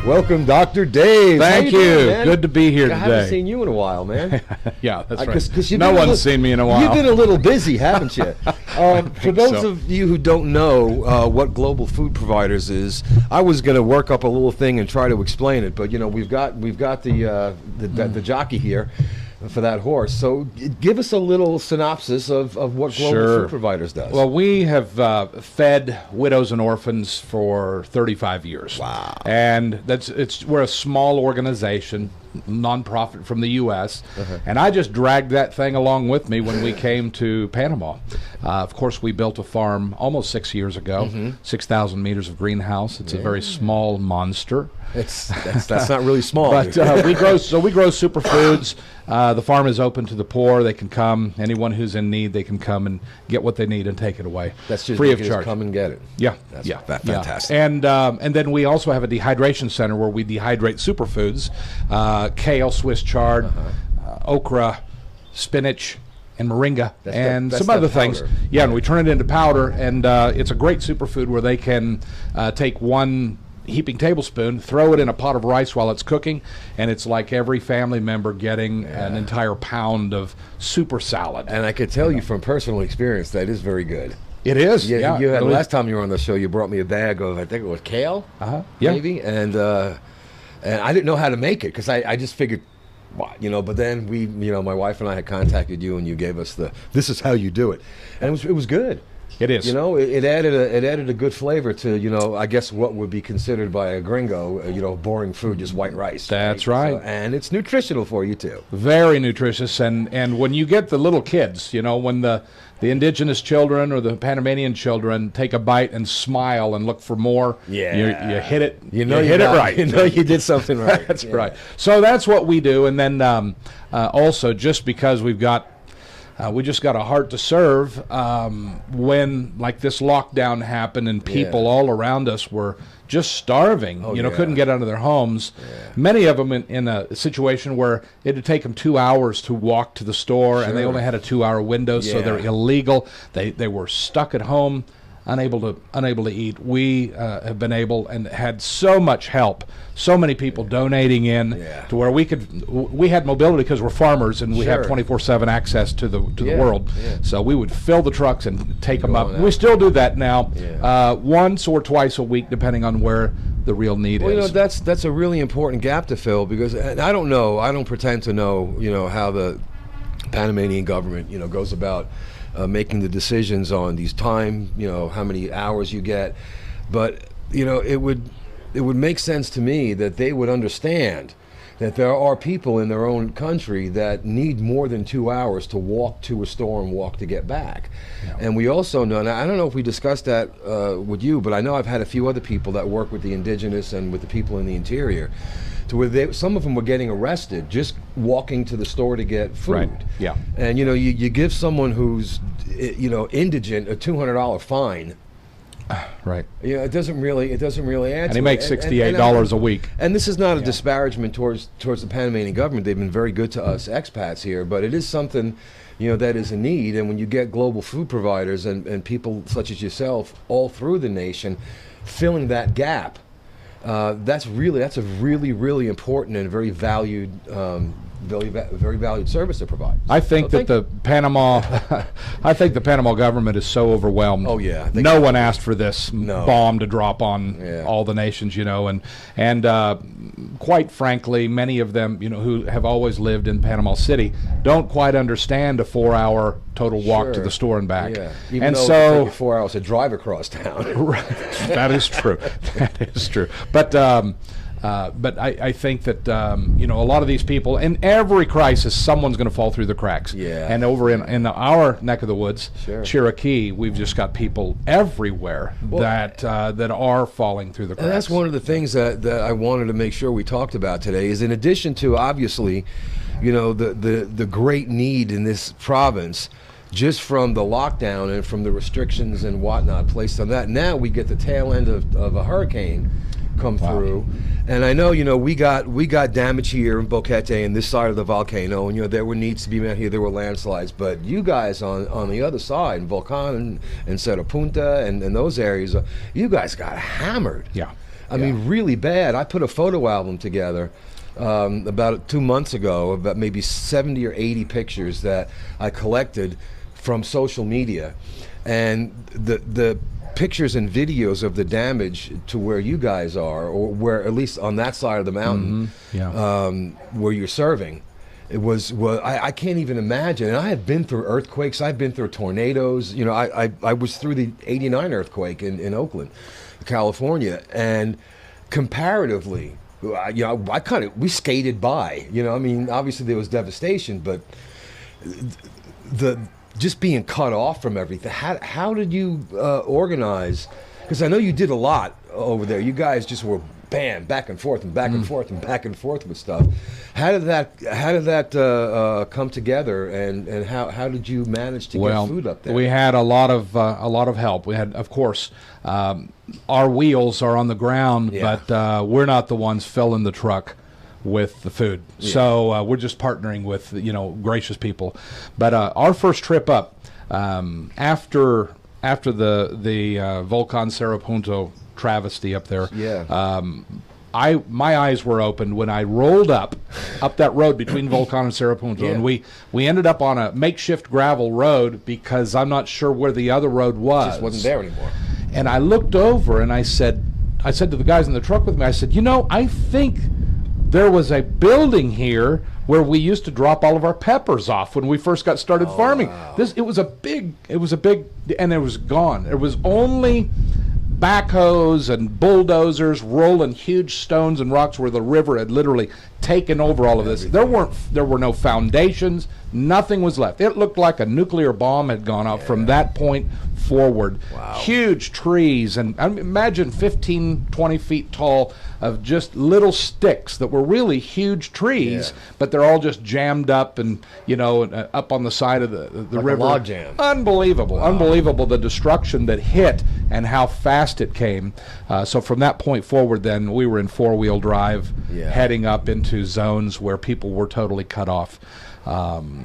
Welcome, Dr. Dave. Thank you. Doing, good to be here today. I haven't seen you in a while, man. Yeah, that's right. Cause no one's seen me in a while. You've been a little busy, haven't you? For those of you who don't know what Global Food Providers is, I was going to work up a little thing and try to explain it, but we've got the jockey here for that horse. So give us a little synopsis of what Global Food Providers does. Well, we have fed widows and orphans for 35 years. Wow. And we're a small organization, nonprofit from the U.S., and I just dragged that thing along with me when we came to Panama. Of course, we built a farm almost 6 years ago, 6,000 meters of greenhouse. It's a very small monster. That's not really small. But we grow superfoods. The farm is open to the poor. They can come. Anyone who's in need, they can come and get what they need and take it away. That's just free of charge. Come and get it. Yeah, that's Yeah. fantastic. And then we also have a dehydration center where we dehydrate superfoods, kale, Swiss chard, okra, spinach, and moringa, and some other things. Yeah, and we turn it into powder, and it's a great superfood where they can take one heaping tablespoon, throw it in a pot of rice while it's cooking, and it's like every family member getting an entire pound of super salad. And I could tell you from personal experience that is very good. It is. Yeah. You had last time you were on the show, you brought me a bag of, I think it was kale, maybe, and I didn't know how to make it because I just figured, but then my wife and I had contacted you, and you gave us this is how you do it, and it was good. It is. It added a good flavor to, I guess what would be considered by a gringo, boring food, just white rice. That's right. So, and it's nutritional for you too. Very nutritious, and when you get the little kids, when the indigenous children or the Panamanian children take a bite and smile and look for more, you hit it. You hit it right. You did something right. That's right. So that's what we do, and then also just because we just got a heart to serve when like this lockdown happened and people all around us were just starving, couldn't get out of their homes. Many of them in a situation where it would take them 2 hours to walk to the store, and they only had a 2-hour window, so they're illegal. They were stuck at home, unable to eat. We have been able and had so much help, so many people donating in to where we had mobility because we're farmers and we have 24/7 access to the world. So we would fill the trucks and take them up. We still do that now, once or twice a week, depending on where the real need is. That's a really important gap to fill, because I don't pretend to know how the Panamanian government goes about making the decisions on these time, how many hours you get, but it would make sense to me that they would understand that there are people in their own country that need more than 2 hours to walk to a store and walk to get back. And we also know, and I don't know if we discussed that with you, but I know I've had a few other people that work with the indigenous and with the people in the interior, to where some of them were getting arrested just walking to the store to get food. Right. Yeah. And you give someone who's indigent a $200 fine. Right. It doesn't really add. And he makes $68 a week. And this is not a disparagement towards the Panamanian government. They've been very good to us expats here, but it is something that is a need. And when you get Global Food Providers and people such as yourself all through the nation filling that gap, that's a really, really important and very valued very valued service to provide. I think that the Panama government is so overwhelmed. Oh yeah, no one asked for this bomb to drop on all the nations, and quite frankly, many of them, who have always lived in Panama City, don't quite understand a 4-hour total walk to the store and back. Yeah, even though it took you 4 hours to drive across town. Right. That is true. That is true. But I think that a lot of these people, in every crisis, someone's going to fall through the cracks. Yeah. And over in our neck of the woods, Cherokee, we've just got people everywhere that are falling through the cracks. And that's one of the things that I wanted to make sure we talked about today. Is in addition to obviously, the great need in this province, just from the lockdown and from the restrictions and whatnot placed on that. Now we get the tail end of a hurricane come through, and I know we got damage here in Boquete and this side of the volcano, and there were needs to be met here. There were landslides, but you guys on the other side, Volcan and Cerro Punta and those areas, you guys got hammered. Yeah. I mean, really bad. I put a photo album together about 2 months ago, about maybe 70 or 80 pictures that I collected from social media, and the pictures and videos of the damage to where you guys are, or where at least on that side of the mountain, where you're serving. It was, well, I can't even imagine. And I have been through earthquakes. I've been through tornadoes. You know, I was through the '89 earthquake in Oakland, California, and comparatively, you know, we skated by. You know, I mean, obviously there was devastation, but the just being cut off from everything. How did you organize? Because I know you did a lot over there. You guys just were bam, back and forth and back and forth and back and forth with stuff. How did that come together, and how did you manage to get food up there? We had a lot of help. We had, of course, our wheels are on the ground, but we're not the ones filling the truck with the food. So we're just partnering with, you know, gracious people. But our first trip up, after the Volcan Cerro Punto travesty up there, my eyes were opened when I rolled up that road between Volcan and Cerro Punto, and we ended up on a makeshift gravel road because I'm not sure where the other road was. It just wasn't there anymore. And I looked over and I said to the guys in the truck with me, I said, you know, I think there was a building here where we used to drop all of our peppers off when we first got started farming. Wow. It was a big, and it was gone. It was only backhoes and bulldozers rolling huge stones and rocks where the river had literally taken over all of this. There were no foundations. Nothing was left. It looked like a nuclear bomb had gone off from that point forward. Wow. Huge trees, and I mean, imagine 15, 20 feet tall of just little sticks that were really huge trees, but they're all just jammed up and, you know, up on the side of the like river. A log jam. Unbelievable. Wow. Unbelievable, the destruction that hit and how fast it came. So from that point forward, then, we were in four-wheel drive, heading up into zones where people were totally cut off.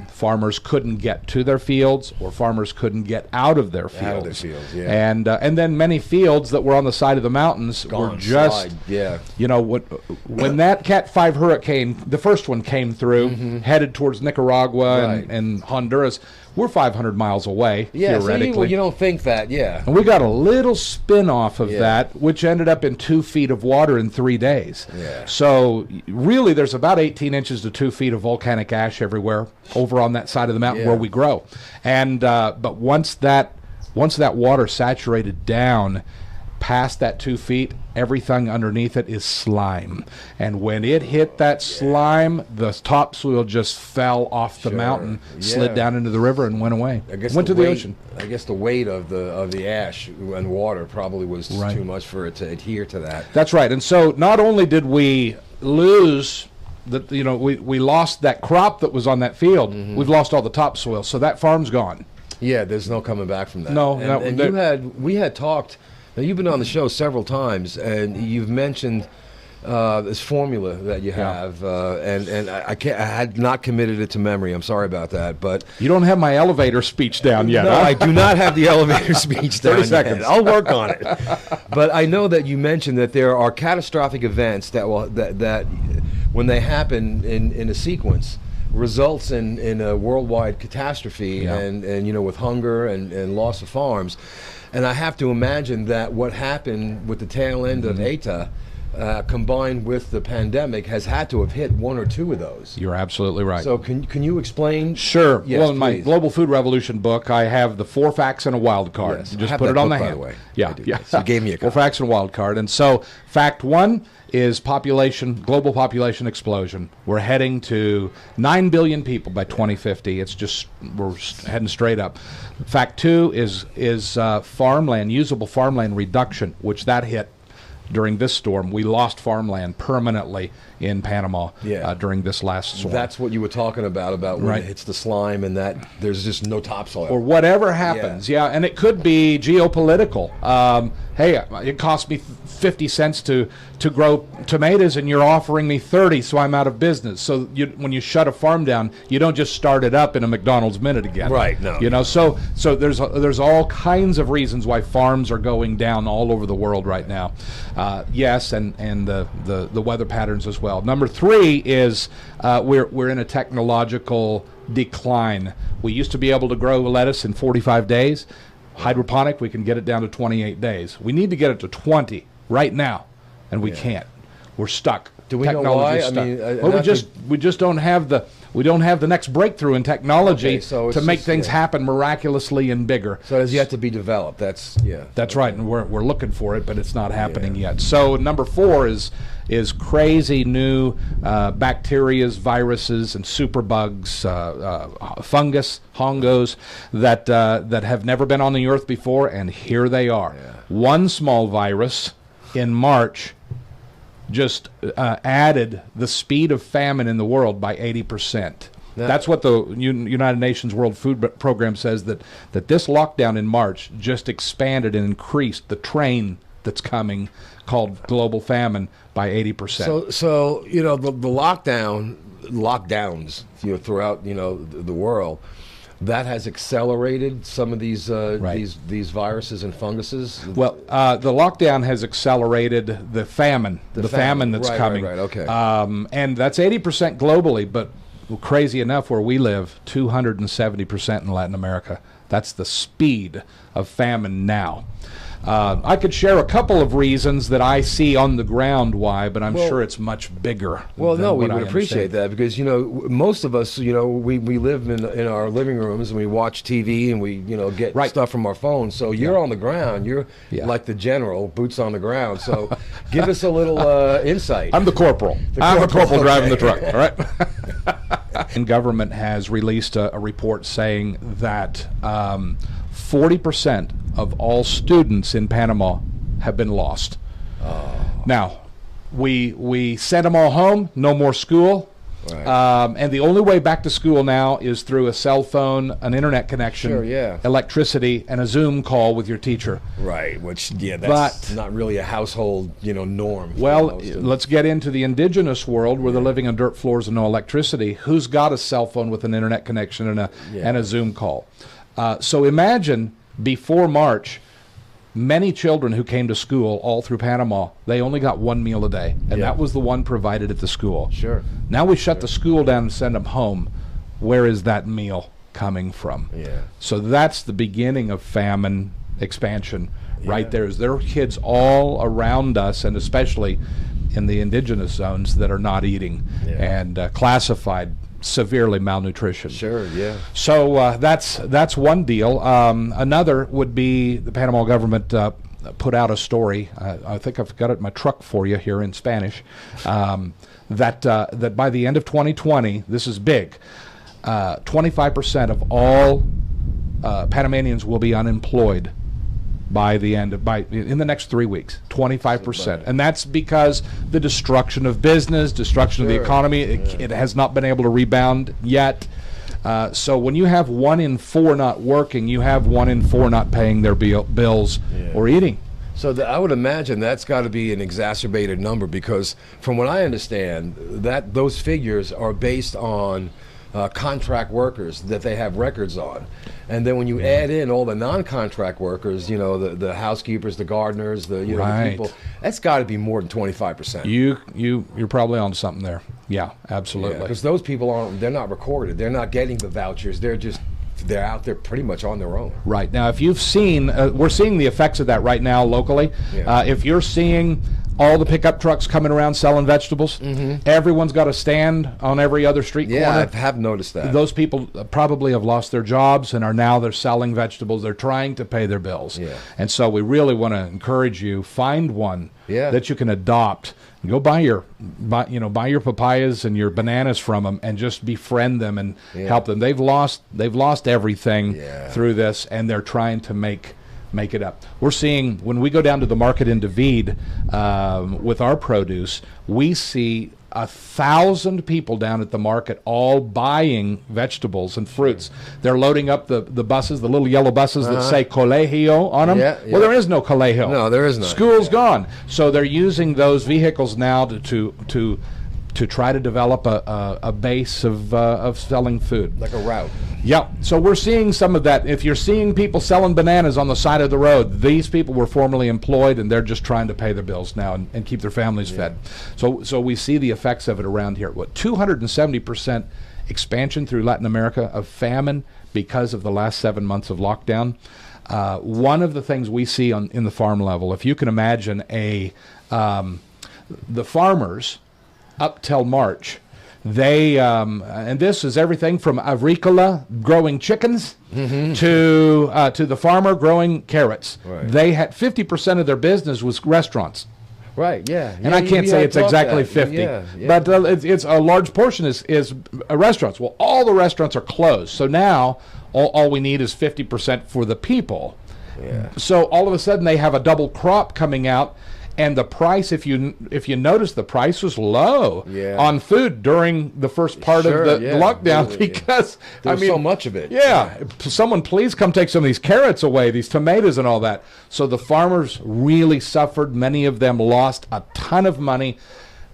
Farmers couldn't get to their fields, or farmers couldn't get out of their fields. And then many fields that were on the side of the mountains were just, you know, when that Cat 5 hurricane, the first one came through, headed towards Nicaragua and Honduras, we're 500 miles away, theoretically. Well, you don't think that, And we got a little spin off of that, which ended up in 2 feet of water in 3 days. So really, there's about 18 inches to 2 feet of volcanic ash everywhere over on that side of the mountain where we grow. And but once that water saturated down past that 2 feet, everything underneath it is slime. And when it hit that slime, the topsoil just fell off the mountain, slid down into the river, and went away. Went to the ocean. I guess the weight of the ash and water probably was too much for it to adhere to that. That's right. And so not only did we lose that, you know, we lost that crop that was on that field, we've lost all the topsoil, so that farm's gone. Yeah, there's no coming back from that. No, we had talked. Now, you've been on the show several times, and you've mentioned this formula that you have, and I had not committed it to memory. I'm sorry about that, but you don't have my elevator speech down yet. No, I do not have the elevator speech down 30 seconds. yet. I'll work on it. But I know that you mentioned that there are catastrophic events that when they happen in a sequence, results in a worldwide catastrophe, and you know, with hunger and loss of farms. And I have to imagine that what happened with the tail end of Eta, combined with the pandemic, has had to have hit one or two of those. You're absolutely right. So can you explain? Sure. Yes, well, in my please. Global Food Revolution book, I have the 4 facts and a wild card. Yes, Just I have put that it on book, the by hand. the way. Yeah. Yes, you gave me a 4 copy. facts and a wild card. And so, fact 1 is global population explosion. We're heading to 9 billion people by 2050. It's just, we're heading straight up. Fact 2 is farmland, usable farmland reduction, which that hit during this storm. We lost farmland permanently in Panama during this last storm. That's what you were talking about when it hits the slime and that there's just no topsoil. Or whatever happens, and it could be geopolitical. Hey, it cost me 50 cents to grow tomatoes, and you're offering me 30, so I'm out of business. So when you shut a farm down, you don't just start it up in a McDonald's minute again. Right, no. You know, so there's all kinds of reasons why farms are going down all over the world right now. Yes, and the weather patterns as well. Number 3 is we're in a technological decline. We used to be able to grow lettuce in 45 days. Hydroponic, we can get it down to 28 days. We need to get it to 20 right now, and we can't. We're stuck. Do we know why? Stuck. I mean, well, we just don't have the next breakthrough in technology to make things happen miraculously and bigger. So it has yet to be developed. That's right, and we're looking for it, but it's not happening yet. So number 4 is crazy new bacterias, viruses, and superbugs, fungus, hongos that have never been on the earth before, and here they are. Yeah. One small virus in March just added the speed of famine in the world by 80%. That's what the United Nations World Food Program says, that this lockdown in March just expanded and increased the train that's coming, called global famine, by 80%. So you know, the lockdowns throughout the world, that has accelerated some of these viruses and funguses. Well, the lockdown has accelerated the famine, the famine that's coming. Right, okay. And that's 80% globally, but crazy enough, where we live, 270% in Latin America. That's the speed of famine now. I could share a couple of reasons that I see on the ground why, but I'm sure it's much bigger. Well, no, we would appreciate that, because most of us, we live in our living rooms and we watch TV and we get stuff from our phones. So you're on the ground. You're like the general, boots on the ground. So give us a little insight. I'm the corporal. I'm the corporal driving the truck. All right. And government has released a report saying that 40% of all students in Panama have been lost. Now, we sent them all home, no more school. Right. And the only way back to school now is through a cell phone, an internet connection, electricity, and a Zoom call with your teacher. Right, which, that's not really a household, norm. Well, let's get into the indigenous world where they're living on dirt floors and no electricity. Who's got a cell phone with an internet connection and a Zoom call? So imagine, before March, many children who came to school all through Panama, they only got one meal a day, and that was the one provided at the school. Sure. Now we shut the school down and send them home. Where is that meal coming from? Yeah. So that's the beginning of famine expansion right there. There are kids all around us, and especially in the indigenous zones, that are not eating and classified severely malnutrition. Sure, yeah. So that's one deal. Another would be the Panama government put out a story. I think I've got it in my truck for you here in Spanish. That by the end of 2020, this is big. 25% of all Panamanians will be unemployed in the next 3 weeks. 25%, and that's because the destruction of business, destruction of the economy. It has not been able to rebound yet. So when you have 1 in 4 not working, you have 1 in 4 not paying their bills or eating. So I would imagine that's got to be an exacerbated number, because from what I understand, that those figures are based on contract workers that they have records on. And then when you add in all the non-contract workers, the housekeepers, the gardeners, the people, that's got to be more than 25%. You're probably on something there. Yeah, absolutely. Because those people they're not recorded. They're not getting the vouchers. They're out there pretty much on their own. Right. Now, if you've seen, we're seeing the effects of that right now locally. Yeah. If you're seeing all the pickup trucks coming around selling vegetables, everyone's got a stand on every other street corner. Yeah, I have noticed that. Those people probably have lost their jobs and they're selling vegetables. They're trying to pay their bills. Yeah. And so we really want to encourage you, find one that you can adopt. Go buy your papayas and your bananas from them, and just befriend them and help them. They've lost everything through this, and they're trying to make it up. We're seeing, when we go down to the market in Dehydrate with our produce, we see 1,000 people down at the market, all buying vegetables and fruits. They're loading up the buses, the little yellow buses that say colegio on them. Yeah, yeah. Well, there is no colegio. No, there is not. School's gone. So they're using those vehicles now to try to develop a base of selling food. Like a route. Yep. So we're seeing some of that. If you're seeing people selling bananas on the side of the road, these people were formerly employed, and they're just trying to pay their bills now and keep their families fed. So we see the effects of it around here. What, 270% expansion through Latin America of famine because of the last 7 months of lockdown. One of the things we see in the farm level, if you can imagine the farmers up till March, they and this is everything from agricola, growing chickens, to the farmer growing carrots. Right. They had 50% of their business was restaurants. Right, yeah. And I can't say it's exactly 50, but it's a large portion is restaurants. Well, all the restaurants are closed, so now all we need is 50% for the people. Yeah. So all of a sudden they have a double crop coming out. And the price, if you notice, the price was low on food during the first part of the lockdown because there's so much of it. Yeah, someone please come take some of these carrots away, these tomatoes and all that. So the farmers really suffered. Many of them lost a ton of money.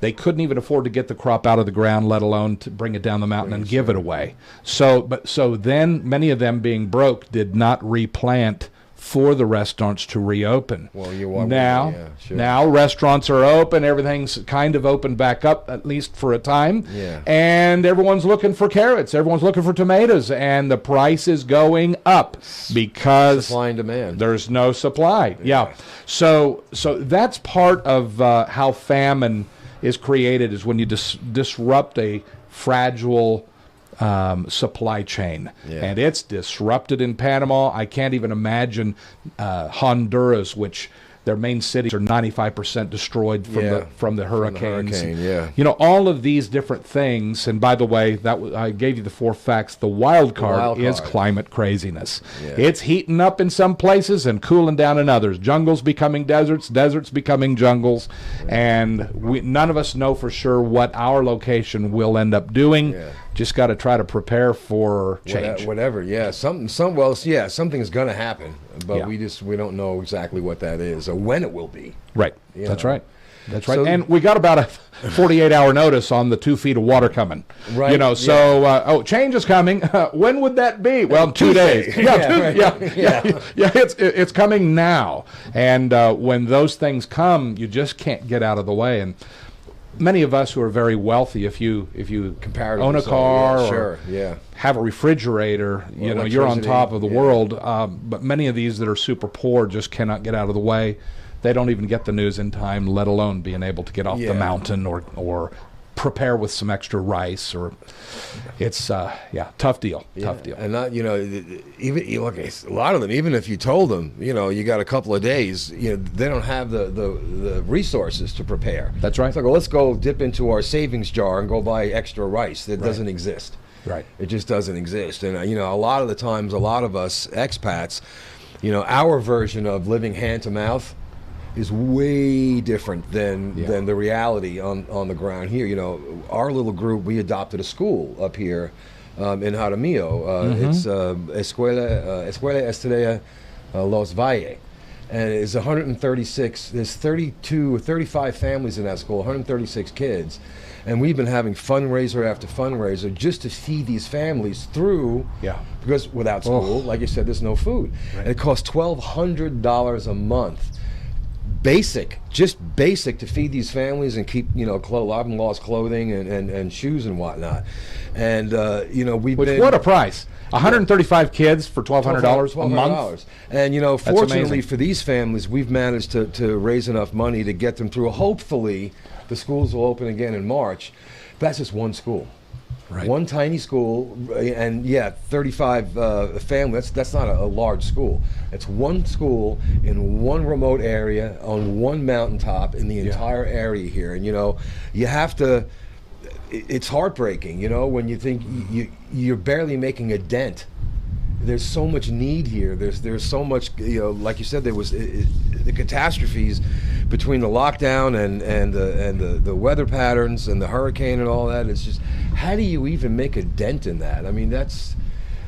They couldn't even afford to get the crop out of the ground, let alone to bring it down the mountain and give it away. So then many of them, being broke, did not replant for the restaurants to reopen. Well, you now restaurants are open. Everything's kind of opened back up, at least for a time. Yeah. And everyone's looking for carrots. Everyone's looking for tomatoes, and the price is going up because supply and demand. There's no supply. Yeah. So that's part of how famine is created, is when you disrupt a fragile supply chain, and it's disrupted in Panama. I can't even imagine Honduras, which their main cities are 95% destroyed from the hurricanes. You know, all of these different things. And by the way, I gave you the 4 facts. The wild card is climate craziness. It's heating up in some places and cooling down in others. Jungles becoming deserts, deserts becoming jungles, and none of us know for sure what our location will end up doing. Just got to try to prepare for change. Whatever, something's going to happen, but we don't know exactly what that is or when it will be. Right. That's right. So, and we got about a 48-hour notice on the 2 feet of water coming. Right. You know, so change is coming. When would that be? Well, 2 days. It's coming now. And when those things come, you just can't get out of the way. And many of us who are very wealthy, if you own a car or have a refrigerator, you're on top of the world. But many of these that are super poor just cannot get out of the way. They don't even get the news in time, let alone being able to get off the mountain or prepare with some extra rice. Or it's tough deal. And not even look, a lot of them, even if you told them you got a couple of days, they don't have the resources to prepare. That's right. It's like, well, let's go dip into our savings jar and go buy extra rice. That doesn't exist. Right. It just doesn't exist. And a lot of the times, a lot of us expats, our version of living hand to mouth is way different than the reality on the ground here. Our little group, we adopted a school up here in Jaramillo. It's Escuela Estrella Los Valles, and it's 136. There's 32 or 35 families in that school, 136 kids, and we've been having fundraiser after fundraiser just to feed these families through. Because without school, like you said, there's no food. Right. And it costs $1,200 a month. Basic to feed these families and keep, a lot of them lost clothing and shoes and whatnot. And, what a price. 135 kids for $1,200 a month. And, fortunately for these families, we've managed to raise enough money to get them through. Hopefully, the schools will open again in March. But that's just one school. Right. One tiny school, and 35 families. That's not a large school. It's one school in one remote area on one mountaintop in the entire area here. And you have to. It's heartbreaking, when you think you're barely making a dent. There's so much need here. There's so much, like you said, there was the catastrophes, between the lockdown and the weather patterns and the hurricane and all that, it's just, how do you even make a dent in that? I mean, that's,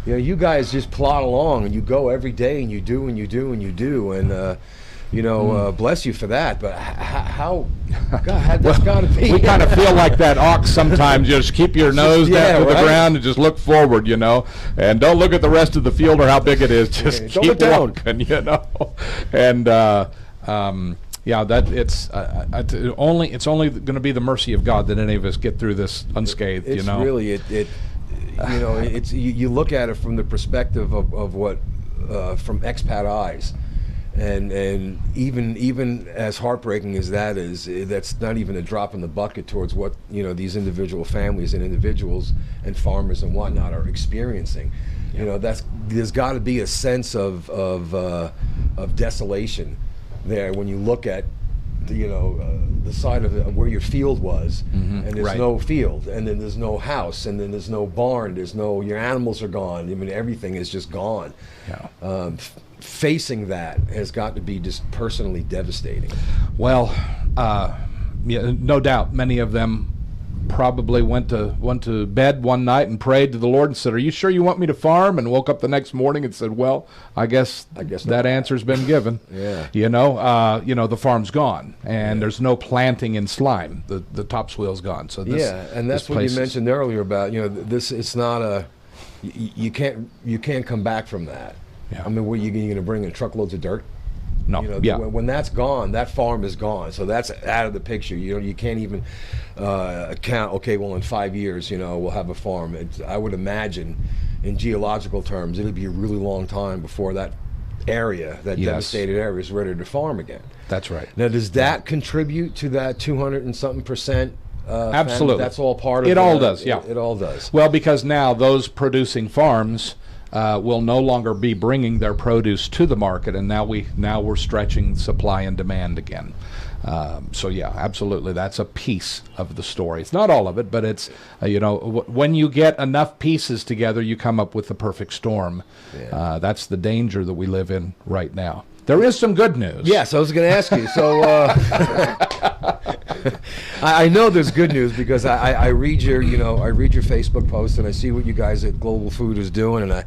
you know, you guys just plod along and you go every day and you do and you do and you do, and you know, bless you for that. But how, God, that's got to be. We kind of feel like that ox sometimes. Just keep your nose down to the ground and just look forward, you know, and don't look at the rest of the field or how big it is. Just keep walking, you know. And yeah, that it's only going to be the mercy of God that any of us get through this unscathed. It's you know, really you know, it's you look at it from the perspective of what from expat eyes. And even as heartbreaking as that is, that's not even a drop in the bucket towards what, you know, these individual families and individuals and farmers and whatnot are experiencing. Yeah. You know, there's got to be a sense of desolation there when you look at the side of where your field was, and there's no field, and then there's no house, and then there's no barn, your animals are gone. I mean, everything is just gone. Yeah. Facing that has got to be just personally devastating. Well, yeah, no doubt many of them probably went to bed one night and prayed to the Lord and said, "Are you sure you want me to farm?" And woke up the next morning and said, "Well, I guess that answer's been given." Yeah. You know, the farm's gone, and there's no planting in slime. The topsoil's gone. So this, and that's what you mentioned earlier about, you know, this. It's not a you can't come back from that. Yeah. I mean, what, you going to bring in truckloads of dirt? No. You know, when that's gone, that farm is gone. So that's out of the picture. You know, you can't even count. Okay, well, in 5 years, you know, we'll have a farm. I would imagine, in geological terms, it'll be a really long time before that area, that devastated area, is ready to farm again. That's right. Now, does that contribute to that 200 and something percent? Absolutely. That's all part of it. All does. Yeah. It all does. Well, because now those producing farms will no longer be bringing their produce to the market, and now we're stretching supply and demand again. So yeah, absolutely, that's a piece of the story. It's not all of it, but it's when you get enough pieces together, you come up with the perfect storm. Yeah. That's the danger that we live in right now. There is some good news. Yes, I was going to ask you. So I know there's good news because I read your Facebook posts and I see what you guys at Global Food is doing, and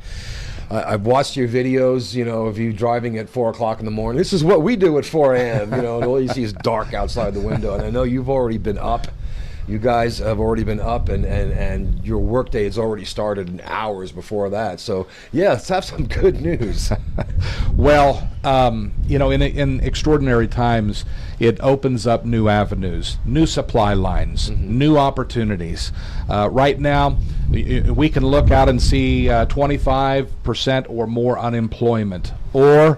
I've watched your videos, you know, of you driving at 4 o'clock in the morning. This is what we do at 4 a.m. You know, and all you see is dark outside the window. And I know you've already been up. You guys have already been up, and your workday has already started in hours before that. So, yeah, let's have some good news. Well, in extraordinary times, it opens up new avenues, new supply lines, new opportunities. Right now, we can look out and see 25% or more unemployment, or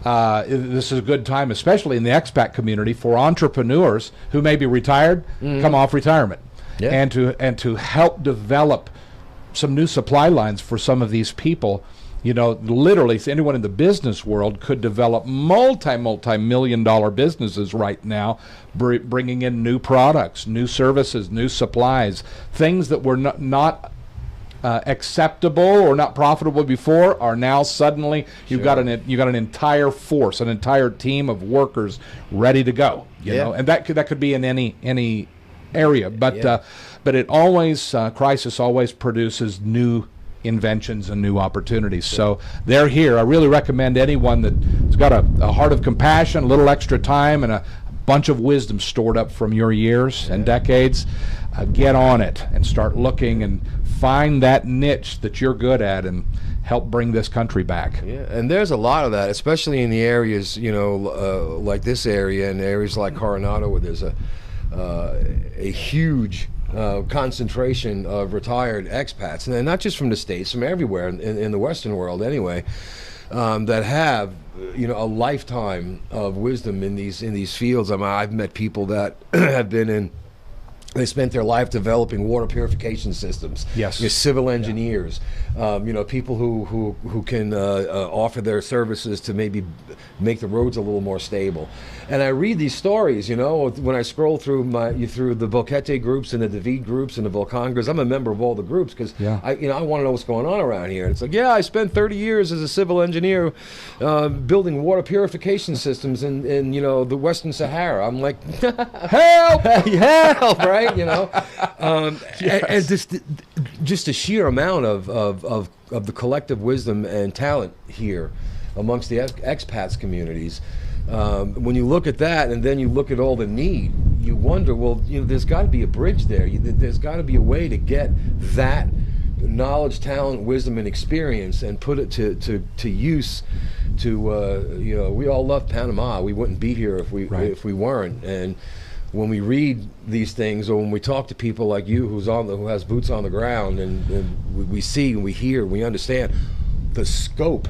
this is a good time, especially in the expat community, for entrepreneurs who may be retired, come off retirement, and to help develop some new supply lines for some of these people. You know, literally, anyone in the business world could develop multi-million-dollar businesses right now, bringing in new products, new services, new supplies, things that were not acceptable or not profitable before are now suddenly you've got an entire force, an entire team of workers ready to go. You know, and that could be in any area, but it always crisis always produces new inventions and new opportunities. So they're here. I really recommend anyone that's got a heart of compassion, a little extra time, and a bunch of wisdom stored up from your years and decades, get on it and start looking and find that niche that you're good at and help bring this country back. Yeah, and there's a lot of that, especially in the areas, you know, like this area and areas like Coronado, where there's a huge concentration of retired expats, and not just from the States, from everywhere in the Western world anyway, that have, you know, a lifetime of wisdom in these fields. I mean, I've met people that have been in They spent their life developing water purification systems. Yes. You're civil engineers, people who can offer their services to maybe make the roads a little more stable. And I read these stories, when I scroll through through the Boquete groups and the Dehydrate groups and the Volcan groups. I'm a member of all the groups because I want to know what's going on around here. And it's like, I spent 30 years as a civil engineer building water purification systems in the Western Sahara. I'm like, help, help, right? Yes. And just the sheer amount of the collective wisdom and talent here amongst the expats communities. When you look at that, and then you look at all the need, you wonder, well, there's got to be a bridge there. There's got to be a way to get that knowledge, talent, wisdom, and experience, and put it to use. We all love Panama. We wouldn't be here if we weren't. And when we read these things, or when we talk to people like you, who has boots on the ground, and we see and we hear, we understand the scope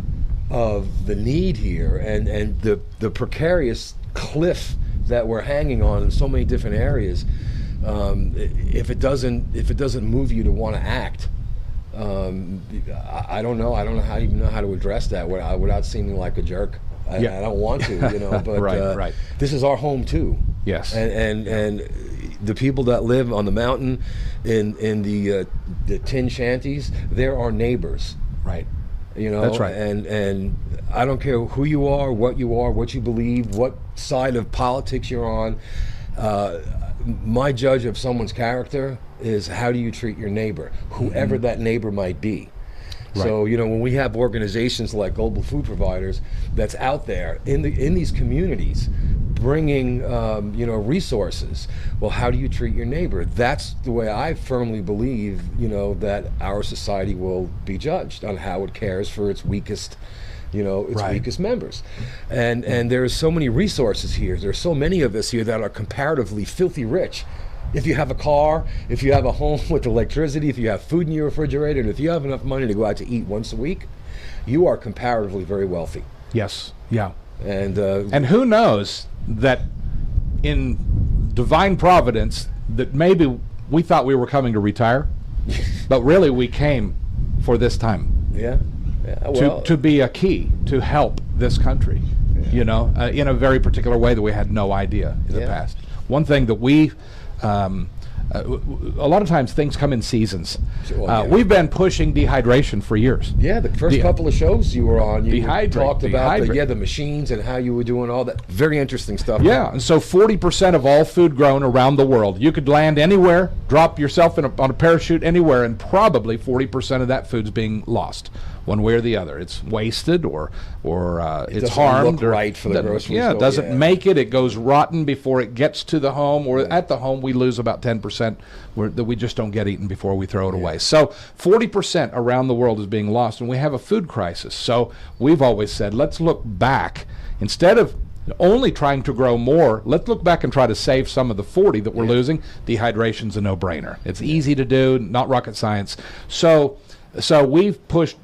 of the need here, and the precarious cliff that we're hanging on in so many different areas. If it doesn't move you to want to act, I don't know how to even know how to address that without seeming like a jerk. I don't want to, but right. This is our home too. Yes. And the people that live on the mountain in the tin shanties, they're our neighbors. Right. That's right. And I don't care who you are, what you believe, what side of politics you're on. My judge of someone's character is how do you treat your neighbor, whoever that neighbor might be. Right. So when we have organizations like Global Food Providers that's out there in these communities bringing resources, well, how do you treat your neighbor? That's the way I firmly believe that our society will be judged, on how it cares for its weakest weakest members. And there's so many resources here. There's so many of us here that are comparatively filthy rich. If you have a car, if you have a home with electricity, if you have food in your refrigerator, and if you have enough money to go out to eat once a week, you are comparatively very wealthy. Yes. Yeah. And who knows that in divine providence that maybe we thought we were coming to retire, but really we came for this time. Yeah. Well, to be a key to help this country, in a very particular way that we had no idea in the past. One thing that we a lot of times things come in seasons. We've been pushing dehydration for years. Yeah, the first couple of shows you were on, you talked about the machines and how you were doing all that. Very interesting stuff. Yeah, and so 40% of all food grown around the world, you could land anywhere, drop yourself on a parachute anywhere, and probably 40% of that food's being lost, one way or the other. It's wasted or it's harmed. Look right for the grocery store. It doesn't make it. It goes rotten before it gets to the home, or at the home we lose about 10% that we just don't get eaten before we throw it away. So 40% around the world is being lost, and we have a food crisis. So we've always said, let's look back. Instead of only trying to grow more, let's look back and try to save some of the 40 that we're losing. Dehydration's a no-brainer. It's easy to do, not rocket science. So we've pushed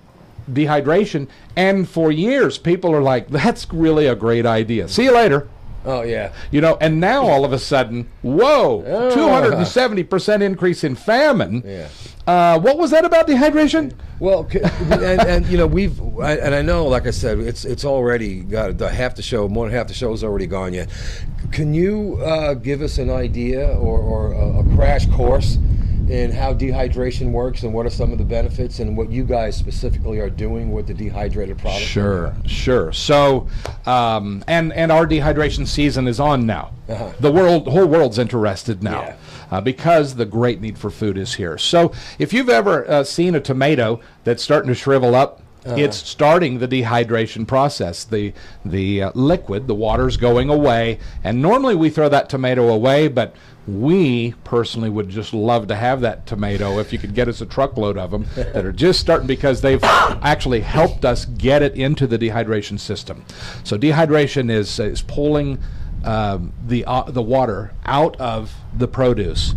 dehydration, and for years people are like, that's really a great idea. See you later. Oh, yeah. And now all of a sudden, whoa, 270% increase in famine. Yeah. What was that about dehydration? Well, and I know, like I said, it's already got more than half the show's already gone yet. Can you give us an idea or a crash course in how dehydration works, and what are some of the benefits, and what you guys specifically are doing with the dehydrated product? Sure. So, and our dehydration season is on now. The whole world's interested now. Because the great need for food is here. So if you've ever seen a tomato that's starting to shrivel up, it's starting the dehydration process. The liquid, the water's going away, and normally we throw that tomato away, but we personally would just love to have that tomato if you could get us a truckload of them that are just starting, because they've actually helped us get it into the dehydration system. So dehydration is pulling the water out of the produce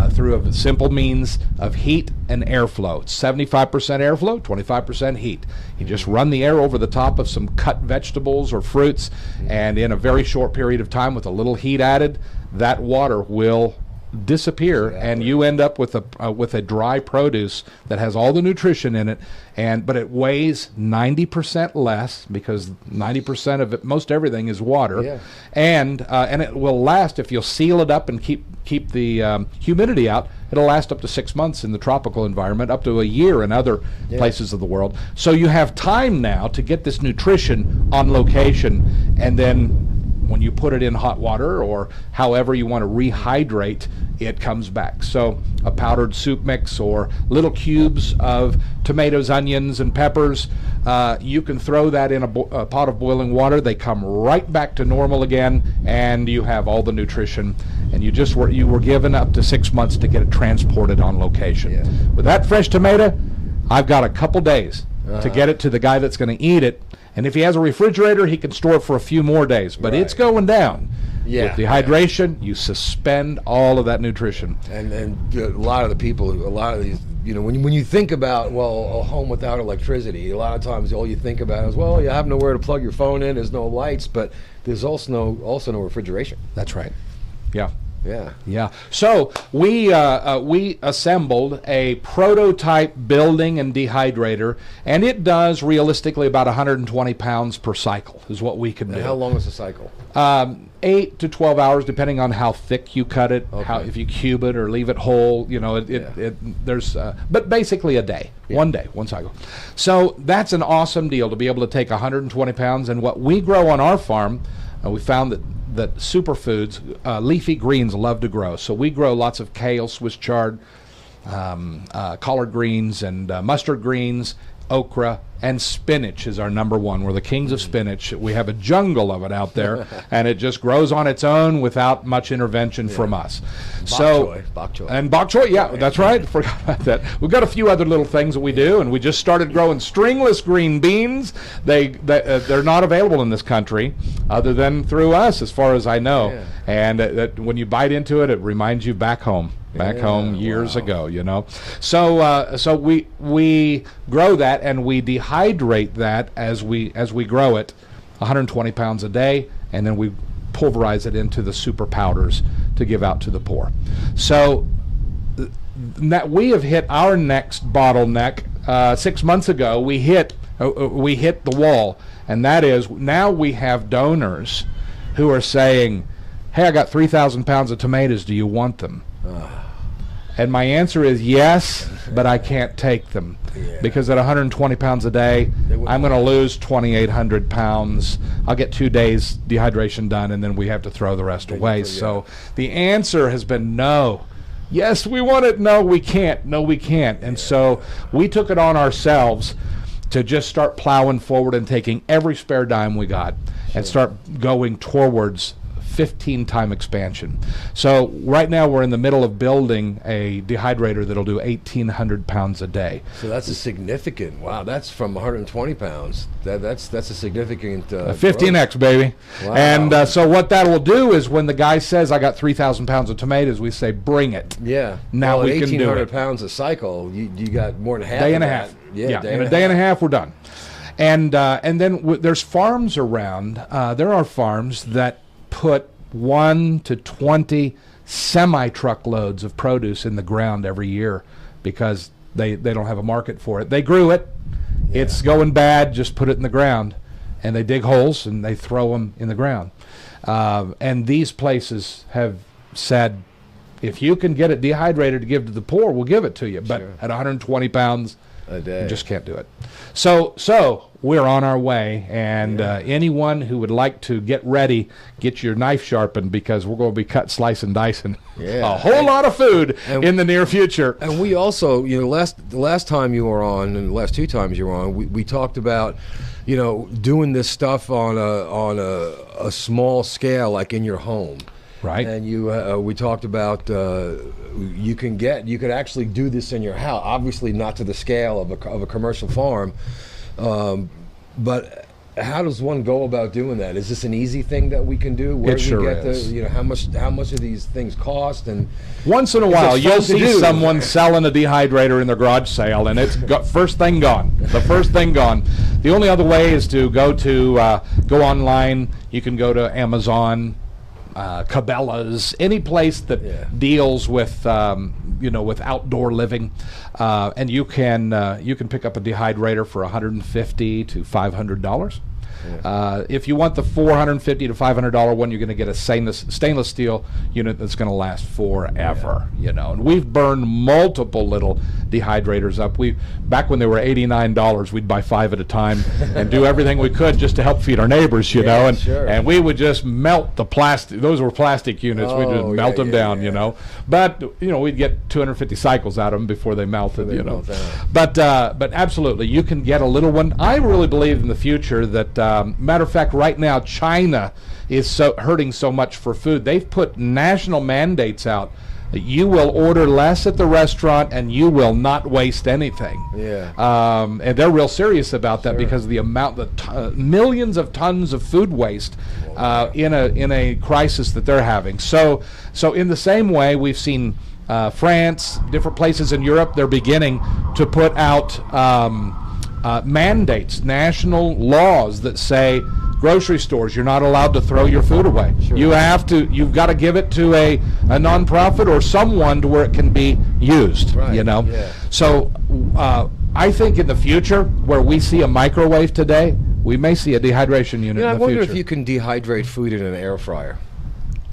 through a simple means of heat and airflow. It's 75% airflow, 25% heat. You just run the air over the top of some cut vegetables or fruits, and in a very short period of time with a little heat added, that water will disappear, and you end up with a dry produce that has all the nutrition in it, but it weighs 90% less, because 90% of it, most everything, is water, and it will last if you'll seal it up and keep the humidity out. It'll last up to 6 months in the tropical environment, up to a year in other places of the world. So you have time now to get this nutrition on location, and then when you put it in hot water or however you want to rehydrate, it comes back. So a powdered soup mix or little cubes of tomatoes, onions, and peppers, you can throw that in a pot of boiling water. They come right back to normal again, and you have all the nutrition. And you were given up to 6 months to get it transported on location. With that fresh tomato, I've got a couple days to get it to the guy that's going to eat it. And if he has a refrigerator, he can store it for a few more days. But it's going down. With dehydration, you suspend all of that nutrition. And a lot of the people, a lot of these, when you think about, well, a home without electricity, a lot of times all you think about is, well, you have nowhere to plug your phone in, there's no lights, but there's also no refrigeration. That's right. Yeah. Yeah. So we assembled a prototype building and dehydrator, and it does realistically about 120 pounds per cycle is what we can do. And how long is the cycle? 8 to 12 hours, depending on how thick you cut it, if you cube it or leave it whole. But basically a day, 1 day, one cycle. So that's an awesome deal to be able to take 120 pounds. And what we grow on our farm, we found that superfoods, leafy greens, love to grow. So we grow lots of kale, Swiss chard, collard greens, and mustard greens, okra, and spinach is our number one. We're the kings of spinach. We have a jungle of it out there, and it just grows on its own without much intervention from us. Bok choy. And bok choy, that's right. Forgot about that. We've got a few other little things that we do, and we just started growing stringless green beans. They're not available in this country other than through us, as far as I know. And when you bite into it, it reminds you back home. Years ago, So we grow that, and we dehydrate that as we grow it, 120 pounds a day, and then we pulverize it into the super powders to give out to the poor. So that we have hit our next bottleneck. 6 months ago, we hit the wall, and that is now we have donors who are saying, "Hey, I got 3,000 pounds of tomatoes. Do you want them?" And my answer is yes, but I can't take them because at 120 pounds a day, I'm going to lose 2,800 pounds. I'll get 2 days dehydration done, and then we have to throw the rest away. So the answer has been no. Yes, we want it. No, we can't. No, we can't. And so we took it on ourselves to just start plowing forward and taking every spare dime we got and start going towards 15-time expansion. So right now we're in the middle of building a dehydrator that'll do 1,800 pounds a day. So that's a significant, wow, that's from 120 pounds. That's a significant 15x, baby. Wow. And so what that will do is when the guy says, I got 3,000 pounds of tomatoes, we say, bring it. Yeah. Now we can do it. 1,800 pounds a cycle, you got more than half. Day and a half. Yeah, in a day and a half, we're done. And then there's farms around. There are farms that put 1 to 20 semi-truckloads of produce in the ground every year because they don't have a market for it. They grew it. It's going bad. Just put it in the ground. And they dig holes and they throw them in the ground. And these places have said, if you can get it dehydrated to give to the poor, we'll give it to you. But at 120 pounds a day, you just can't do it. So we're on our way, and anyone who would like to get ready, get your knife sharpened because we're going to be slicing, dicing a whole lot of food in the near future. And we also, the last time you were on, and the last 2 times you were on, we talked about, doing this stuff on a small scale, like in your home. Right. And we talked about you could actually do this in your house. Obviously, not to the scale of a commercial farm, but how does one go about doing that? Is this an easy thing that we can do? Where it sure is. How much do these things cost? And once in a while, you'll see someone selling a dehydrator in their garage sale, and it's first thing gone. The first thing gone. The only other way is to go online. You can go to Amazon. Cabela's, any place that deals with with outdoor living, and you can pick up a dehydrator for $150 to $500. If you want the $450 to $500 one, you're going to get a stainless steel unit that's going to last forever. And we've burned multiple little dehydrators up. Back when they were $89, we'd buy 5 at a time and do everything we could just to help feed our neighbors. And we would just melt the plastic. Those were plastic units. We'd just melt them down. But we'd get 250 cycles out of them before they melted. But absolutely, you can get a little one. I really believe in the future that. Matter of fact, right now, China is hurting so much for food. They've put national mandates out that you will order less at the restaurant and you will not waste anything. And they're real serious about that because of the amount, millions of tons of food waste in a crisis that they're having. So in the same way, we've seen France, different places in Europe, they're beginning to put out mandates, national laws that say grocery stores, you're not allowed to throw your food away. You've got to give it to a nonprofit or someone to where it can be used. So I think in the future, where we see a microwave today, we may see a dehydration unit in the future. I wonder if you can dehydrate food in an air fryer.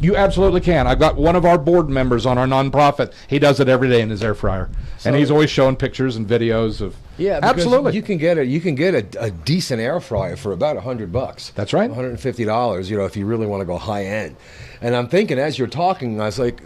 You absolutely can. I've got one of our board members on our nonprofit. He does it every day in his air fryer, and he's always showing pictures and videos of. Absolutely. You can get a decent air fryer for about $100. That's right. $150. If you really want to go high end. And I'm thinking, as you're talking, I was like,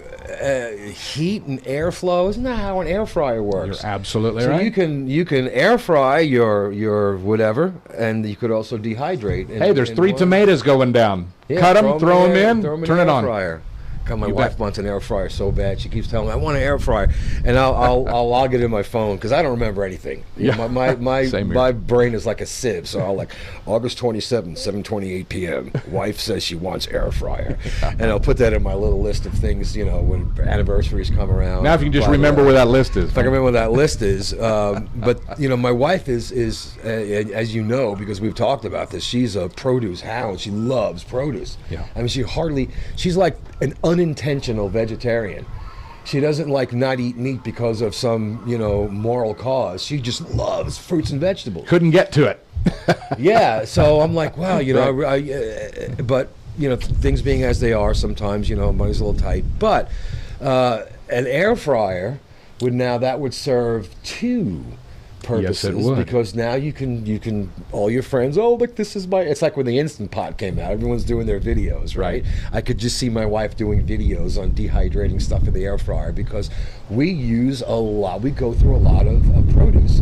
heat and airflow, isn't that how an air fryer works? You're absolutely right. So you can air fry your whatever, and you could also dehydrate. Hey, there's 3 tomatoes going down. Cut them, throw them in, turn it on. Fryer. My wife wants an air fryer so bad. She keeps telling me, I want an air fryer. And I'll log it in my phone because I don't remember anything. My brain is like a sieve. So I'll August 27th, 7:28 p.m. Wife says she wants air fryer. And I'll put that in my little list of things, when anniversaries come around. Now if you can just remember where that list is. If I can remember where that list is. But, my wife is as you know, because we've talked about this, she's a produce hound. She loves produce. I mean, she's like an unintentional vegetarian. She doesn't not eat meat because of some, moral cause. She just loves fruits and vegetables. Couldn't get to it. So I'm like, wow, but, things being as they are sometimes, money's a little tight. But an air fryer would serve 2 purposes. Yes, it would. Because now you can all your friends, look, this is it's like when the Instant Pot came out, everyone's doing their videos, right? I could just see my wife doing videos on dehydrating stuff in the air fryer because we go through a lot of produce,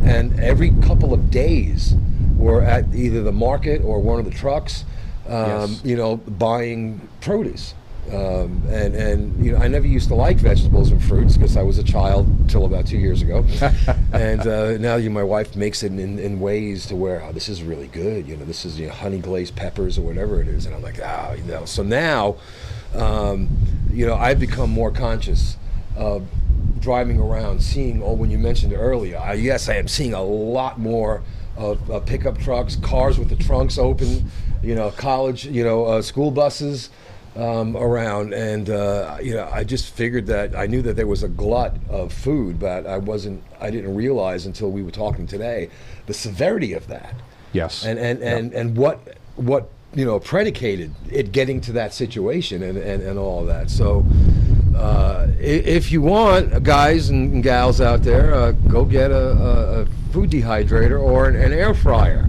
and every couple of days we're at either the market or one of the trucks buying produce. I never used to like vegetables and fruits because I was a child until about 2 years ago. And now my wife makes it in ways to where, this is really good. This is honey glazed peppers or whatever it is. And I'm like, So now, I've become more conscious of driving around, seeing, when you mentioned earlier, I am seeing a lot more of pickup trucks, cars with the trunks open, college, school buses. Around, and I just figured that I knew that there was a glut of food, but I didn't realize until we were talking today the severity of that. Yes. And what predicated it getting to that situation and all of that. So if you want, guys and gals out there, go get a food dehydrator or an air fryer.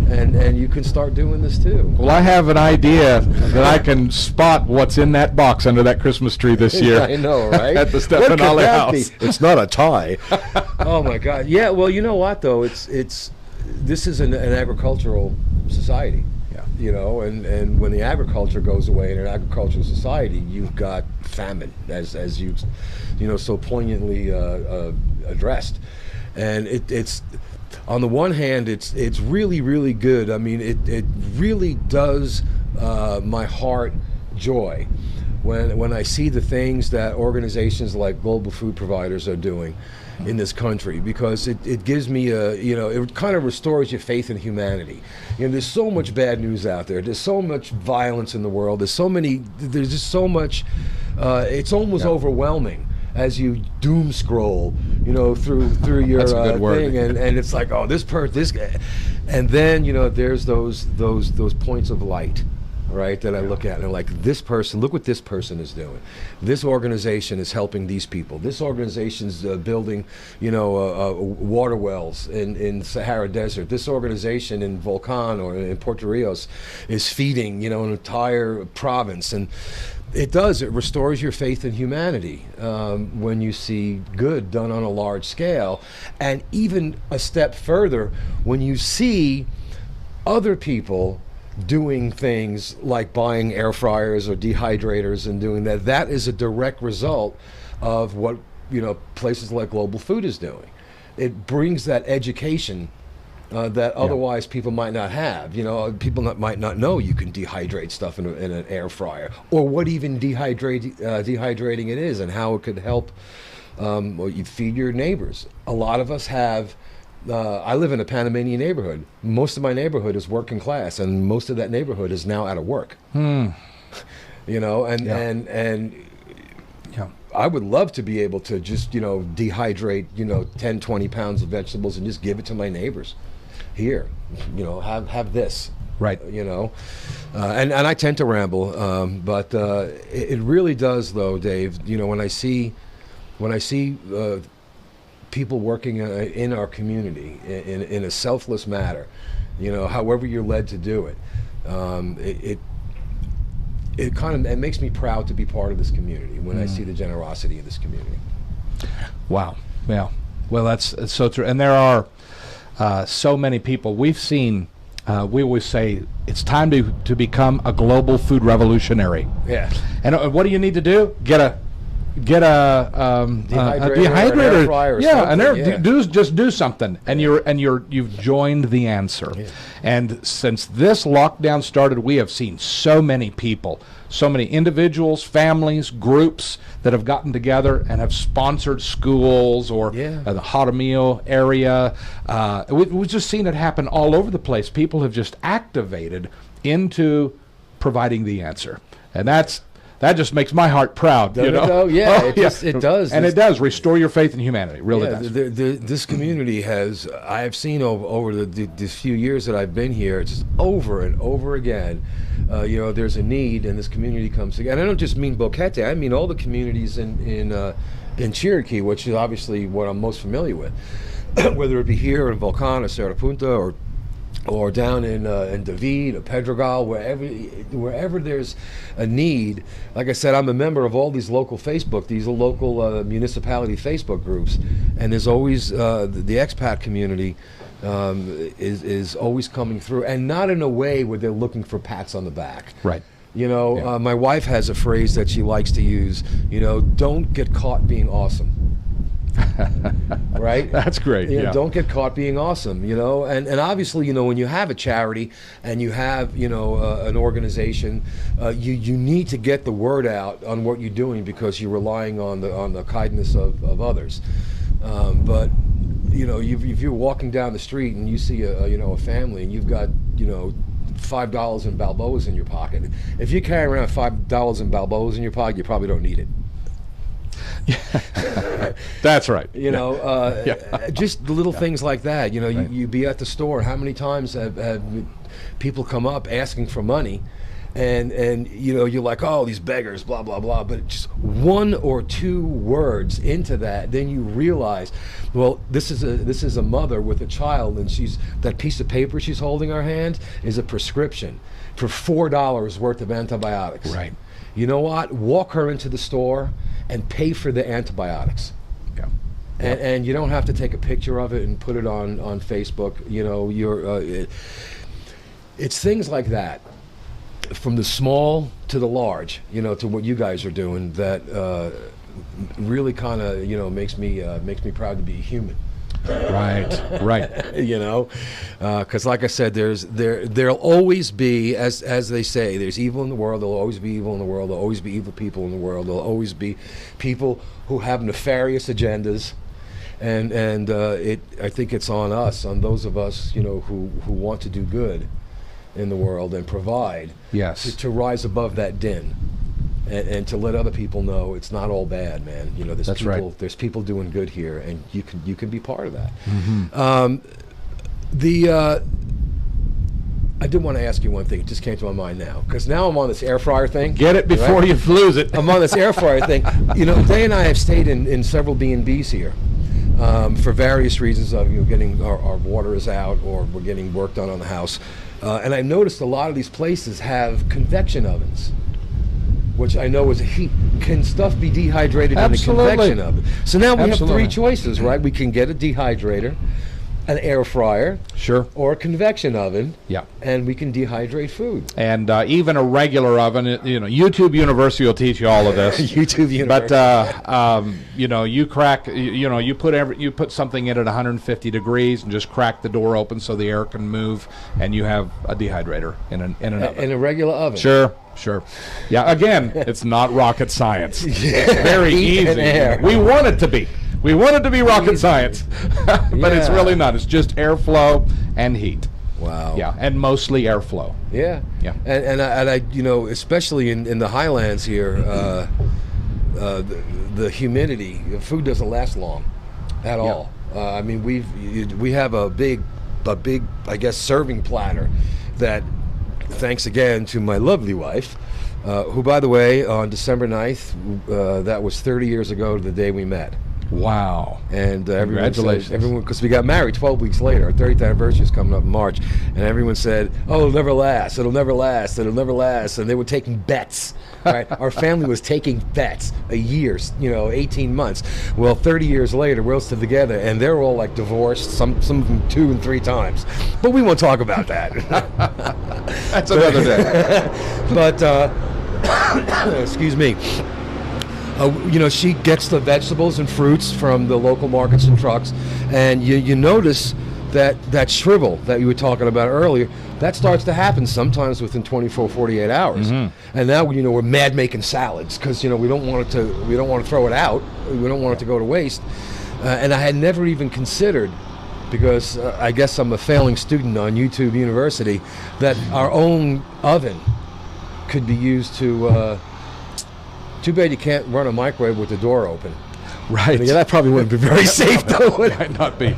And you can start doing this too. Well, I have an idea that I can spot what's in that box under that Christmas tree this year. I know, right? At the Stefanelli house. It's not a tie. Oh my God! Yeah. Well, you know what though? This is an agricultural society. And when the agriculture goes away in an agricultural society, you've got famine, as you so poignantly addressed, and it's. On the one hand, it's really, really good. I mean, it really does my heart joy. when I see the things that organizations like global food providers are doing in this country, because it gives me it kind of restores your faith in humanity. There's so much bad news out there. There's so much violence in the world. There's just so much. It's almost overwhelming as you doom scroll, through your That's a good word. thing, and it's like, oh, this guy, and then there's those points of light, right, that I look at and I'm like, this person, look what this person is doing. This organization is helping these people. This organization's building, water wells in Sahara Desert. This organization in Volcan or in Puerto Rios is feeding, an entire province. And it restores your faith in humanity when you see good done on a large scale. And even a step further, when you see other people doing things like buying air fryers or dehydrators and doing that is a direct result of what places like Global Food is doing. It brings that education that otherwise people might not have. People might not know you can dehydrate stuff in an air fryer, or what even dehydrating it is and how it could help you feed your neighbors. A lot of us have. I live in a Panamanian neighborhood. Most of my neighborhood is working class, and most of that neighborhood is now out of work. And I would love to be able to just dehydrate 10, 20 pounds of vegetables and just give it to my neighbors. Here, have this. Right. And I tend to ramble, but it really does, though, Dave. When I see people working in our community in a selfless manner, however you're led to do it, it makes me proud to be part of this community when I see the generosity of this community. Wow. Yeah. Well, that's so true. And there are so many people we've seen. We always say it's time to become a global food revolutionary. Yeah. And what do you need to do? Get a Dehydrator, dehydrator, an air fryer or just do something, and you've joined the answer. Yeah. And since this lockdown started, we have seen so many people, so many individuals, families, groups that have gotten together and have sponsored schools or the Jaramillo area. We've just seen it happen all over the place. People have just activated into providing the answer, and that just makes my heart proud. Does it though? Yeah, it does. And it does restore your faith in humanity. Really does. This community I have seen over the few years that I've been here, just over and over again, there's a need, and this community comes together. And I don't just mean Boquete, I mean all the communities in Chiriquí, which is obviously what I'm most familiar with, whether it be here in Volcan or Cerro Punta or down in David or Pedregal, wherever there's a need. Like I said, I'm a member of all these local municipality Facebook groups, and there's always the expat community is always coming through, and not in a way where they're looking for pats on the back. Right. My wife has a phrase that she likes to use. Don't get caught being awesome. Right? That's great. Don't get caught being awesome, and obviously, when you have a charity and you have, an organization, you need to get the word out on what you're doing, because you're relying on the kindness of others. But if you're walking down the street and you see a family and you've got $5 in Balboas in your pocket, if you carry around $5 in Balboas in your pocket, you probably don't need it. That's right. Just the little things like that. You be at the store. How many times have people come up asking for money, and you're like, oh, these beggars, blah blah blah. But just one or two words into that, then you realize, well, this is a mother with a child, and that piece of paper she's holding in her hand is a prescription for $4 worth of antibiotics. Right. You know what? Walk her into the store and pay for the antibiotics. Yeah. And you don't have to take a picture of it and put it on Facebook. It's things like that, from the small to the large, to what you guys are doing, that really kind of makes me proud to be a human. Right. You know, because like I said, there'll always be, as they say, there's evil in the world. There'll always be evil in the world. There'll always be evil people in the world. There'll always be people who have nefarious agendas, and I think it's on us, on those of us, you know, who want to do good in the world and provide, Yes. to rise above that din. And to let other people know it's not all bad, man. You know, there's That's people, right. there's people doing good here, and you can be part of that. Mm-hmm. I did want to ask you one thing. It just came to my mind now, because now I'm on this air fryer thing. Get it before right? you lose it. I'm on this air fryer thing. You know, Day and I have stayed in several B&Bs here for various reasons of, you know, getting our water is out, or we're getting work done on the house. And I noticed a lot of these places have convection ovens, which I know is a heat. Can stuff be dehydrated Absolutely. in a convection oven? So now we Absolutely. have three choices, right? We can get a dehydrator, an air fryer, Sure. or a convection oven, Yeah. and we can dehydrate food. And even a regular oven, you know, YouTube University will teach you all of this. YouTube University. But you know, you crack, you know, you put something in at 150 degrees and just crack the door open so the air can move, and you have a dehydrator in an oven. In a regular oven. Sure. Yeah. Again, it's not rocket science. It's very Heat and easy. air. We want it to be. We want it to be rocket science, but it's Yeah. really not. It's just airflow and heat. Wow. Yeah, and mostly airflow. Yeah. Yeah. And I you know, especially in the highlands here, the humidity, food doesn't last long at all. I mean, we have a big, I guess, serving platter that, thanks again to my lovely wife, who, by the way, on December 9th, that was 30 years ago to the day we met. Wow. And Congratulations. everyone, because we got married 12 weeks later. Our 30th anniversary is coming up in March, and everyone said, "Oh, it'll never last. It'll never last. It'll never last." And they were taking bets. Right? Our family was taking bets a year, you know, 18 months. Well, 30 years later, we're all still together, and they're all like divorced. Some of them 2 and 3 times. But we won't talk about that. That's another day. But excuse me. You know, she gets the vegetables and fruits from the local markets and trucks, and you notice that shrivel that you were talking about earlier, that starts to happen sometimes within 24, 48 hours. Mm-hmm. And now, you know, we're mad making salads because, you know, we don't want to throw it out. We don't want it to go to waste. And I had never even considered, because I guess I'm a failing student on YouTube University, that our own oven could be used to. Too bad you can't run a microwave with the door open. Right. Yeah, that probably wouldn't be very safe, though, would it? Might not be.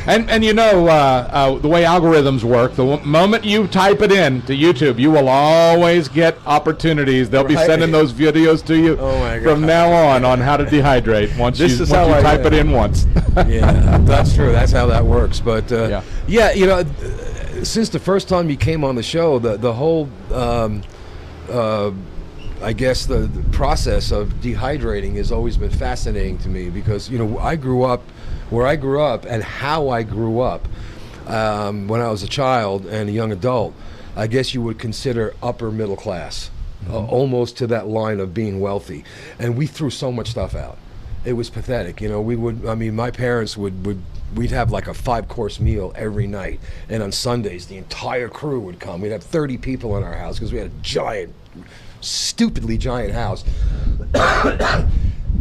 And you know, the way algorithms work, the moment you type it in to YouTube, you will always get opportunities. They'll be Right. sending those videos to you Oh, my God. from now on how to dehydrate once This you is how I- type it in once. Yeah, that's true. That's how that works. But Yeah. you know, since the first time you came on the show, the whole I guess the process of dehydrating has always been fascinating to me, because, you know, I grew up where I grew up and how I grew up when I was a child and a young adult. I guess you would consider upper middle class, almost to that line of being wealthy. And we threw so much stuff out. It was pathetic. You know, my parents we'd have like a 5-course meal every night. And on Sundays, the entire crew would come. We'd have 30 people in our house because we had a giant, stupidly giant house.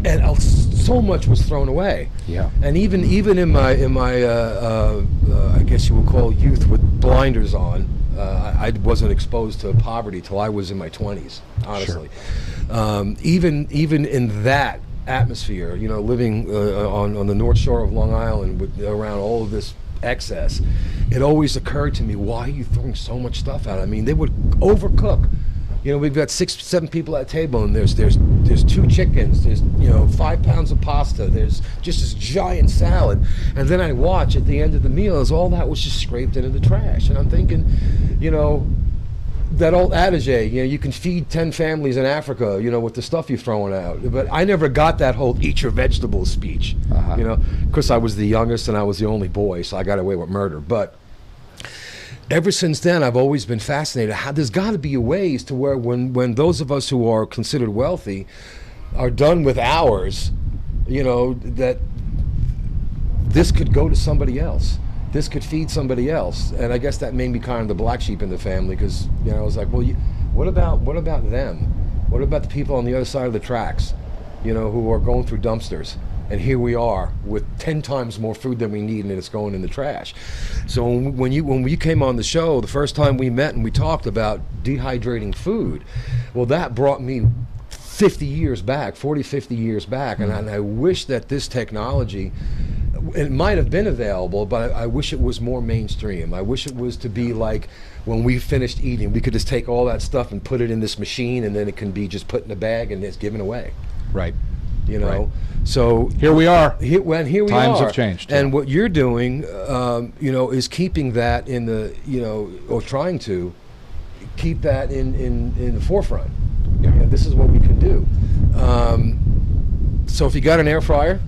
And so much was thrown away. Yeah. And even in my I guess you would call youth with blinders on, I wasn't exposed to poverty till I was in my 20s, honestly. Sure. Even in that atmosphere, you know, living on the North Shore of Long Island around all of this excess, it always occurred to me, why are you throwing so much stuff out? I mean, they would overcook. You know, we've got 6, 7 people at the table, and there's 2 chickens, there's, you know, 5 pounds of pasta, there's just this giant salad, and then I watch at the end of the meal as all that was just scraped into the trash, and I'm thinking, you know, that old adage, you know, you can feed 10 families in Africa, you know, with the stuff you're throwing out. But I never got that whole eat your vegetables speech, you know, because I was the youngest and I was the only boy, so I got away with murder. But ever since then, I've always been fascinated. How there's got to be ways to where when those of us who are considered wealthy are done with ours, you know, that this could go to somebody else. This could feed somebody else. And I guess that made me kind of the black sheep in the family, because I was like, well, what about them? What about the people on the other side of the tracks, who are going through dumpsters? And here we are with 10 times more food than we need, and it's going in the trash. So when we came on the show, the first time we met and we talked about dehydrating food, well, that brought me 40, 50 years back. And I wish that this technology, it might have been available, but I wish it was more mainstream. I wish it was to be like when we finished eating, we could just take all that stuff and put it in this machine, and then it can be just put in a bag and it's given away. Right. Right. So here we are. Here we are. Times have changed. And what you're doing, is keeping that in the, or trying to keep that in the forefront. Yeah. This is what we can do. So if you got an air fryer,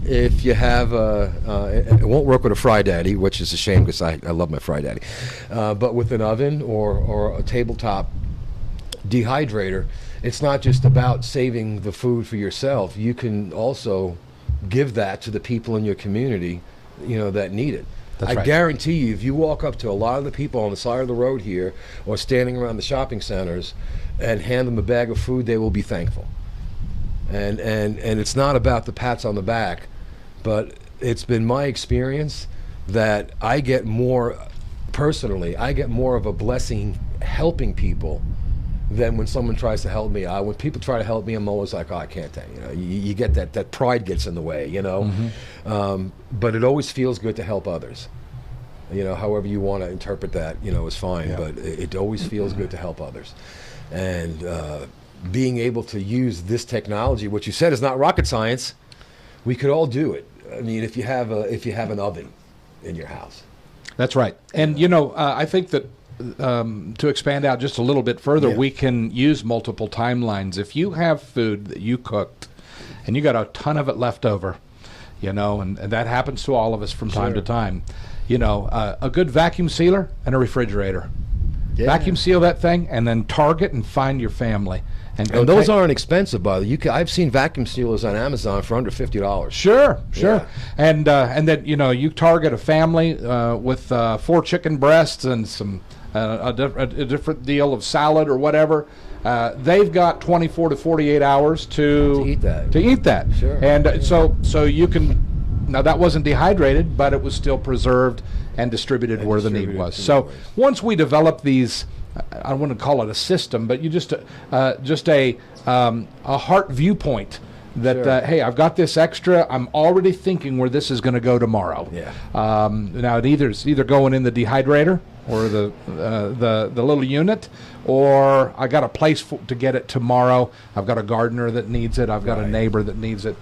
if you have it won't work with a Fry Daddy, which is a shame because I love my Fry Daddy, but with an oven or a tabletop dehydrator, it's not just about saving the food for yourself. You can also give that to the people in your community, that need it. That's right. I guarantee you, if you walk up to a lot of the people on the side of the road here or standing around the shopping centers and hand them a bag of food, they will be thankful. And it's not about the pats on the back, but it's been my experience that I get more of a blessing helping people than when someone tries to help me. When people try to help me, I'm always like, oh, I can't take. You get that pride gets in the way, Mm-hmm. But it always feels good to help others. However you want to interpret that, is fine. Yeah. But it always feels good to help others, and being able to use this technology, which you said is not rocket science, we could all do it. I mean, if you have an oven in your house. That's right. And I think that to expand out just a little bit further, we can use multiple timelines. If you have food that you cooked and you got a ton of it left over, and that happens to all of us from time to time, a good vacuum sealer and a refrigerator. Yeah. Vacuum seal that thing and then target and find your family. And those aren't expensive, by the way. I've seen vacuum sealers on Amazon for under $50. Sure. Yeah. And then you target a family with 4 chicken breasts and some a different deal of salad or whatever. They've got 24 to 48 hours to eat that. Sure. And so you can. Now that wasn't dehydrated, but it was still preserved and distributed where the need was. So once we develop these, I don't want to call it a system, but you just a heart viewpoint that hey, I've got this extra. I'm already thinking where this is going to go tomorrow. Yeah. Now it's either going in the dehydrator or the little unit, or I got a place to get it tomorrow. I've got a gardener that needs it. I've got a neighbor that needs it.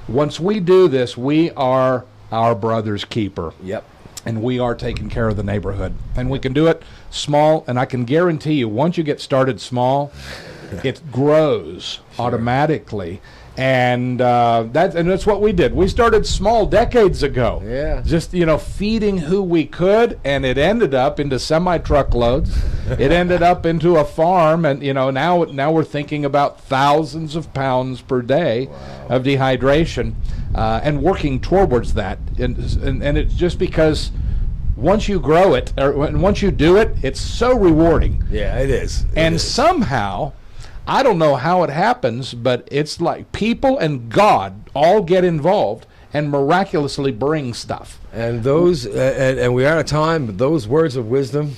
Once we do this, we are our brother's keeper. Yep. And we are taking care of the neighborhood. And we can do it small, and I can guarantee you, once you get started small, it grows automatically. And that's what we did. We started small decades ago. Yeah. Just, feeding who we could, and it ended up into semi-truckloads. It ended up into a farm, and, now we're thinking about thousands of pounds per day of dehydration, and working towards that. And it's just because once you grow it, or once you do it, it's so rewarding. Yeah, it is. And somehow, I don't know how it happens, but it's like people and God all get involved and miraculously bring stuff. And those, and we're out of time, but those words of wisdom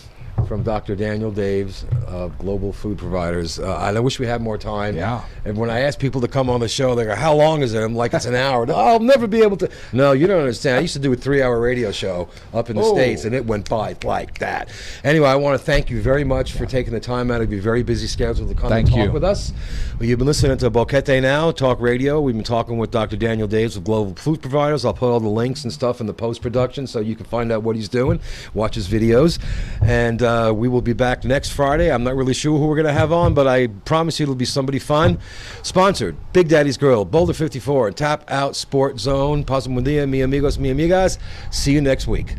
from Dr. Daniel Daves of Global Food Providers. I wish we had more time. Yeah. And when I ask people to come on the show, they go, how long is it? I'm like, it's an hour. No, I'll never be able to. No, you don't understand. I used to do a 3-hour radio show up in the States, and it went by like that. Anyway, I want to thank you very much for taking the time out of your very busy schedule to come and talk with us. Well, you've been listening to BoqueteNOW Talk Radio. We've been talking with Dr. Daniel Daves of Global Food Providers. I'll put all the links and stuff in the post-production so you can find out what he's doing, watch his videos. And we will be back next Friday. I'm not really sure who we're going to have on, but I promise you it'll be somebody fun. Sponsored, Big Daddy's Grill, Boulder 54, Tap Out Sport Zone. Pasa un buen día, mi amigos, mi amigas. See you next week.